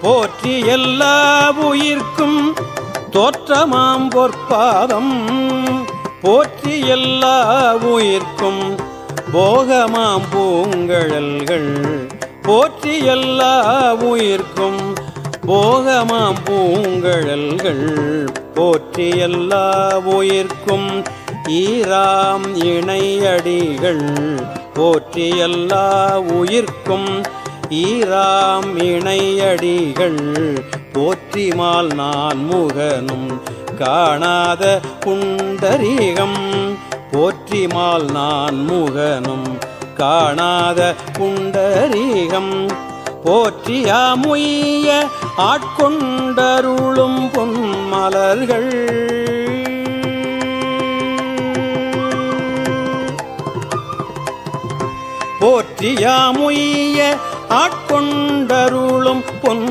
போற்றி எல்லா உயிர்க்கும் தோற்றமாம் பொற்பாதம் போற்றி எல்லா உயிர்க்கும் போகமாம் பூங்கழல்கள் போற்றி எல்லா உயிர்க்கும் போகமாம் பூங்கழல்கள் போற்றி எல்லா உயிர்க்கும் ஈராம் இணையடிகள் போற்றி எல்லா உயிர்க்கும் ஈராம் இணையடிகள் போற்றிமால் நான் முகனும் காணாத புண்டரீகம் போற்றிமால் நான் முகனும் காணாத புண்டரீகம் போற்றியாமுய்ய ஆட்கொண்டருளும் பொன்மலர்கள் போற்றியாமுய்ய ஆட்கொண்டருளும் பொன்